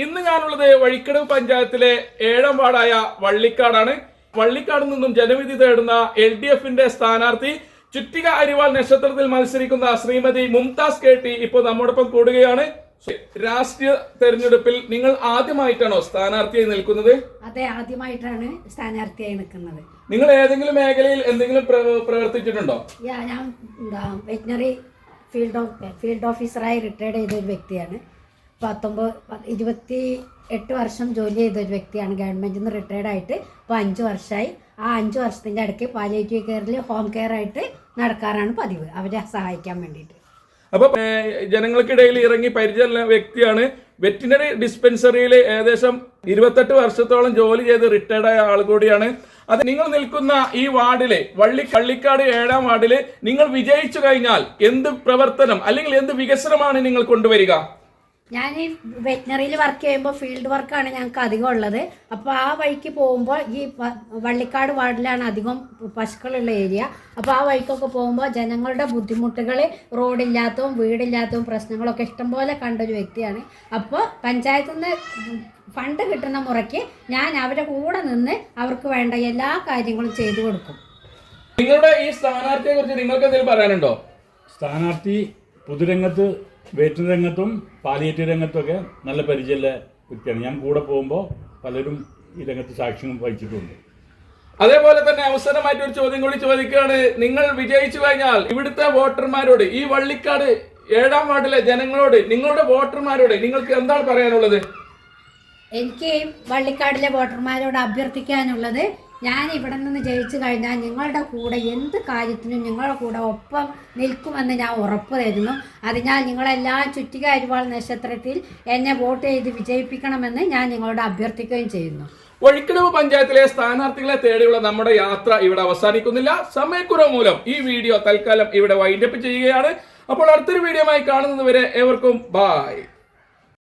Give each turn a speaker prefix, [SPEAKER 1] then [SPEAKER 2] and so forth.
[SPEAKER 1] ഇന്ന് ഞാനുള്ളത് വഴിക്കടവ് പഞ്ചായത്തിലെ 7ാം വാർഡായ വള്ളിക്കാടാണ്. വള്ളിക്കാട് നിന്നും ജനവിധി തേടുന്ന LDFന്റെ സ്ഥാനാർത്ഥി ചുറ്റിക അരിവാൾ നക്ഷത്രത്തിൽ മത്സരിക്കുന്ന ശ്രീമതി മുംതാസ് KT ഇപ്പോൾ നമ്മോടൊപ്പം കൂടുകയാണ്. രാഷ്ട്രീയ തെരഞ്ഞെടുപ്പിൽ നിങ്ങൾ ആദ്യമായിട്ടാണോ സ്ഥാനാർത്ഥിയായി നിൽക്കുന്നത്?
[SPEAKER 2] അതെ, ആദ്യമായിട്ടാണ് സ്ഥാനാർത്ഥിയായി നിൽക്കുന്നത്.
[SPEAKER 1] നിങ്ങൾ ഏതെങ്കിലും മേഖലയിൽ എന്തെങ്കിലും പ്രവർത്തിച്ചിട്ടുണ്ടോ?
[SPEAKER 2] ഞാൻ വെറ്റിനറി ഫീൽഡ് ഓഫീസറായി റിട്ടയർഡ് ചെയ്ത ഒരു വ്യക്തിയാണ്. 28 വർഷം ജോലി ചെയ്ത ഒരു വ്യക്തിയാണ്. ഗവൺമെന്റിൽ നിന്ന് റിട്ടയർഡ് ആയിട്ട് ഇപ്പോൾ 5 വർഷമായി. ആ 5 വർഷത്തിൻ്റെ ഇടയ്ക്ക് പാലിയേറ്റീവ് കെയറിൽ ഹോം കെയർ ആയിട്ട് നടക്കാറാണ് പതിവ്, അവരെ സഹായിക്കാൻ വേണ്ടിയിട്ട്.
[SPEAKER 1] അപ്പൊ ജനങ്ങൾക്കിടയിൽ ഇറങ്ങി പരിചയമുള്ള വ്യക്തിയാണ്. വെറ്റിനറി ഡിസ്പെൻസറിയിൽ ഏകദേശം 28 വർഷത്തോളം ജോലി ചെയ്ത് റിട്ടയർഡ് ആയ ആൾ കൂടിയാണ്. അത് നിങ്ങൾ നിൽക്കുന്ന ഈ വാർഡിലെ വള്ളിക്കാട് 7ാം വാർഡില് നിങ്ങൾ വിജയിച്ചു കഴിഞ്ഞാൽ എന്ത് പ്രവർത്തനം അല്ലെങ്കിൽ എന്ത് വികസനമാണ് നിങ്ങൾ കൊണ്ടുവരിക?
[SPEAKER 2] ഞാൻ ഈ വെറ്റിനറിയിൽ വർക്ക് ചെയ്യുമ്പോൾ ഫീൽഡ് വർക്കാണ് ഞങ്ങൾക്ക് അധികം ഉള്ളത്. അപ്പോൾ ആ വഴിക്ക് പോകുമ്പോൾ ഈ വള്ളിക്കാട് വാർഡിലാണ് അധികം പശുക്കളുള്ള ഏരിയ. അപ്പോൾ ആ വഴിക്കൊക്കെ പോകുമ്പോൾ ജനങ്ങളുടെ ബുദ്ധിമുട്ടുകൾ, റോഡില്ലാത്തതും വീടില്ലാത്തതും പ്രശ്നങ്ങളൊക്കെ ഇഷ്ടംപോലെ കണ്ടൊരു വ്യക്തിയാണ്. അപ്പോൾ പഞ്ചായത്തിൽ നിന്ന് ഫണ്ട് കിട്ടുന്ന മുറയ്ക്ക് ഞാൻ അവരുടെ കൂടെ നിന്ന് അവർക്ക് വേണ്ട എല്ലാ കാര്യങ്ങളും ചെയ്തു കൊടുക്കും.
[SPEAKER 1] നിങ്ങളുടെ ഈ സ്ഥാനാർത്ഥിയെ കുറിച്ച് നിങ്ങൾക്ക് എന്തെങ്കിലും പറയാനുണ്ടോ?
[SPEAKER 3] സ്ഥാനാർത്ഥി പൊതുരംഗത്ത്, വെറ്റിനറി രംഗത്തും പാലിയേറ്റീവ് രംഗത്തുമൊക്കെ നല്ല പരിചയമുള്ള വ്യക്തിയാണ്. ഞാൻ കൂടെ പോകുമ്പോൾ പലരും ഈ രംഗത്ത് സാക്ഷ്യം വഹിച്ചിട്ടുണ്ട്.
[SPEAKER 1] അതേപോലെ തന്നെ അവസരമായിട്ട് ഒരു ചോദ്യം കൂടി ചോദിക്കുകയാണ്. നിങ്ങൾ വിജയിച്ചു കഴിഞ്ഞാൽ ഇവിടുത്തെ വോട്ടർമാരോട്, ഈ വള്ളിക്കാട് 7ാം വാർഡിലെ ജനങ്ങളോട്, നിങ്ങളുടെ വോട്ടർമാരോട് നിങ്ങൾക്ക് എന്താണ് പറയാനുള്ളത്?
[SPEAKER 2] എനിക്ക് വള്ളിക്കാടിലെ വോട്ടർമാരോട് അഭ്യർത്ഥിക്കാനുള്ളത്, ഞാൻ ഇവിടെ നിന്ന് ജയിച്ചു കഴിഞ്ഞാൽ നിങ്ങളുടെ കൂടെ എന്ത് കാര്യത്തിനും നിങ്ങളുടെ കൂടെ ഒപ്പം നിൽക്കുമെന്ന് ഞാൻ ഉറപ്പ് തരുന്നു. അതിനാൽ നിങ്ങളെല്ലാം ചുറ്റിക അരിവാൾ നക്ഷത്രത്തിൽ എന്നെ വോട്ട് ചെയ്ത് വിജയിപ്പിക്കണമെന്ന് ഞാൻ നിങ്ങളോട് അഭ്യർത്ഥിക്കുകയും ചെയ്യുന്നു.
[SPEAKER 1] വഴിക്കടവ് പഞ്ചായത്തിലെ സ്ഥാനാർത്ഥികളെ തേടിയുള്ള നമ്മുടെ യാത്ര ഇവിടെ അവസാനിക്കുന്നില്ല. സമയക്കുറവ് മൂലം ഈ വീഡിയോ തൽക്കാലം ഇവിടെ വൈൻഡപ്പ് ചെയ്യുകയാണ്. അപ്പോൾ അടുത്തൊരു വീഡിയോയുമായി കാണുന്നത് വരെ ഏവർക്കും ബൈ.